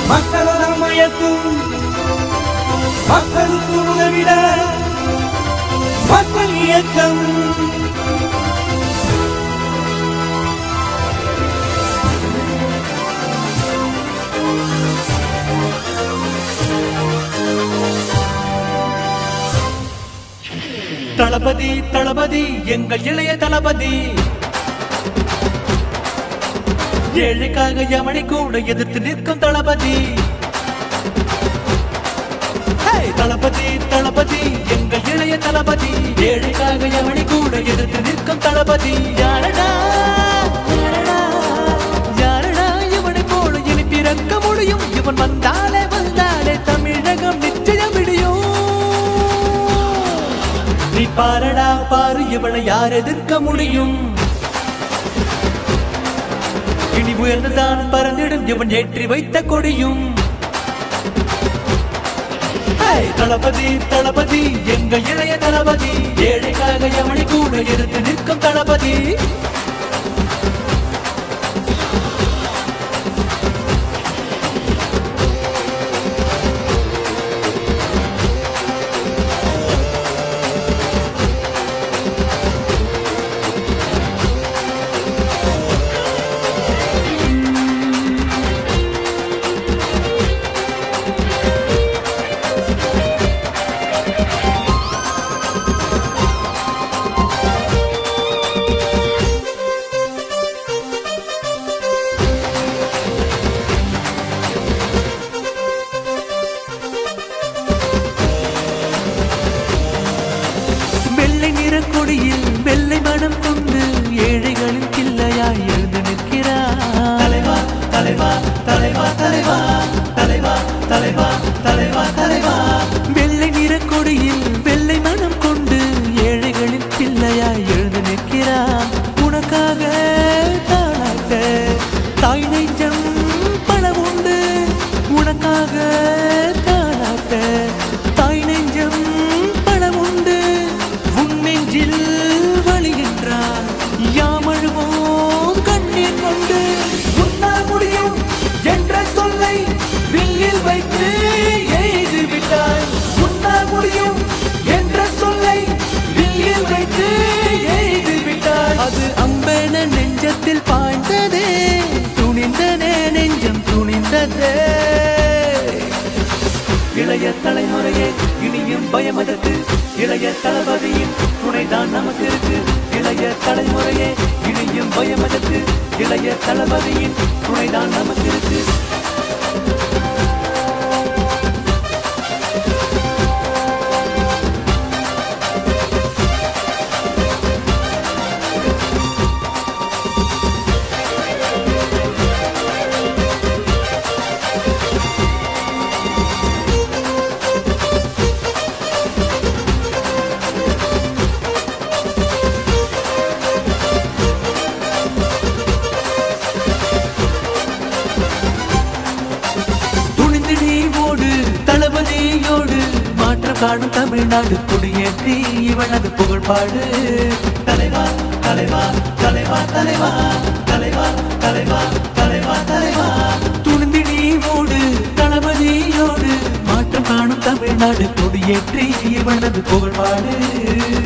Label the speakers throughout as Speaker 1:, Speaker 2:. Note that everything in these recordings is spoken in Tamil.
Speaker 1: மக்களுடன் மயக்கும் மக்களுக்கு உதவிட மக்கள் இயக்கம் தளபதி தளபதி எங்கள் இளைய தளபதி ஏழைக்காக யமனை கூட எதிர்த்து நிற்கும் தளபதி தளபதி தளபதி எங்கள் இளைய தளபதி ஏழைக்காக யமனை கூட எதிர்த்து நிற்கும் தளபதி யாரடா யாரடா இவனை போல இனி பிறக்க முடியும் இவன் வந்தாலே தமிழகம் நிச்சயம் விடியும் நீ பாரடா பாரு இவனை யார் எதிர்க்க முடியும் இனி உயர்ந்துதான் பறந்திடும் இவன் ஏற்றி வைத்த கொடியும் தளபதி தளபதி எங்கள் இளைய தளபதி ஏழைக்காக யமனை கூட எதிர்த்து நிற்கும் தளபதி கொடியில் வெள்ளை மனம் கொண்டு ஏழைகளின் கிள்ளையாய் எழுந்து நிற்கிறார் தலைவா தலைவா தலைவா தலைவா தலைவா தலைவா தலைவா தலைவா வெள்ளை நிற கொடியில் வெள்ளை மனம் கொண்டு ஏழைகளின் கிள்ளையாய் எழுந்து நிற்கிறார் உனக்காக தாளாட்ட தாய் நெஞ்சம் பணம் உண்டு உனக்காக தாளாட்ட தாய் நெஞ்சம் பணம் உண்டு வழிகின்றார் யாமழுவோம் கண்ணீர் கொண்டு உன்னால் முடியும் என்ற சொல்லை வில்லில் வைத்து எய்து விட்டாய் உன்னால் முடியும் என்ற சொல்லை வில்லில் வைத்து எய்து விட்டாய் அது அம்பென நெஞ்சத்தில் பாய்ந்ததே துணிந்தனே நெஞ்சம் துணிந்ததே இளைய தலைமுறையே இனியும் பயமதற்கு இளைய தளபதியின் துணைதான் நமக்கு இருக்கு இளைய தலைமுறையே இனியும் பயமதற்கு இளைய தளபதியின் துணைதான் நமக்கு இருக்கு காணும் தமிழ்நாடு குடியேற்றி இவனது புகழ்பாடு தலைவா தலைவா தலைவா தலைவா தலைவா தலைவா தலைவா தலைவா துணிந்து நீ ஓடு தளபதியோடு மாற்றம் காணும் தமிழ்நாடு குடியேற்றி இவனது புகழ்பாடு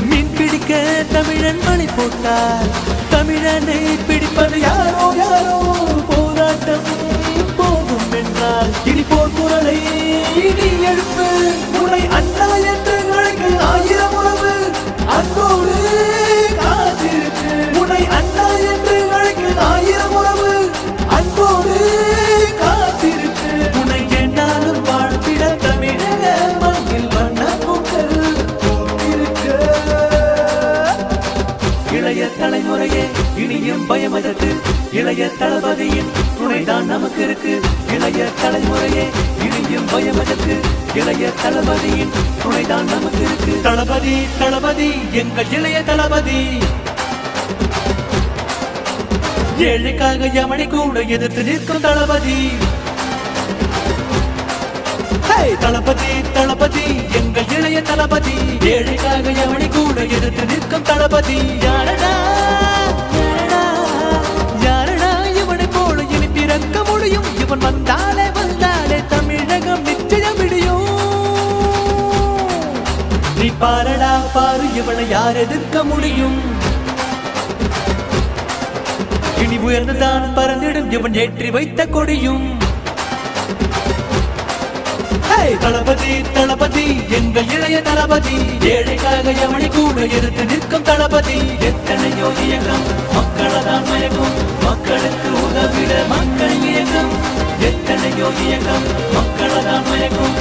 Speaker 1: மீன் பிடிக்க தமிழன் மலை போட்டார் தமிழனை பிடிப்பது யாரோ யாரோ போராட்டம் போகும் என்றால் இனி போர் குரலை இனி எழுப்பு உன்னை அண்ணா என்று அழைக்க ஆயிரம் உறவு அன்போடு காத்திருக்கு உன்னை அண்ணா என்று அழைக்க ஆயிரம் உறவு அன்போடு காத்திருக்கு உன்னை என்னாலும் வாழ்த்திட தமிழக மண்ணில் வண்ண பூக்கள் பூத்திருக்கு இளைய தலைமுறையே இனியும் பயமதற்கு இளைய தளபதியின் துணைதான் நமக்கு இருக்கு இளைய தலைமுறையே இனியும் பயமதற்கு இளைய தளபதியின் துணைதான் நமக்கு இருக்கு தளபதி தளபதி எங்கள் இளைய தளபதி ஏழைக்காக யமனை கூட எதிர்த்து நிற்கும் தளபதி தளபதி தளபதி எங்கள் இளைய தளபதி ஏழைக்காக யமனை கூட எதிர்த்து நிற்கும் தளபதி யாரடா யாரடா யாரடா இவனை போல இனி பிறக்க முடியும் இவன் வந்தாலே இவனை யார் எதிர்க்க முடியும்? இனி உயர்ந்துதான் பறந்திடும் இவன் ஏற்றி வைத்த கொடியும். தளபதி தளபதி எங்கள் இளைய தளபதி, ஏழைக்காக எவனை கூட எதிர்த்து நிற்கும் தளபதி. எத்தனையோ இயக்கம் மக்களதான் மயக்கும், மக்களுக்கு உதவிட மக்கள் இயக்கம். எத்தனையோ இயக்கம் மக்களதான் மயக்கும்,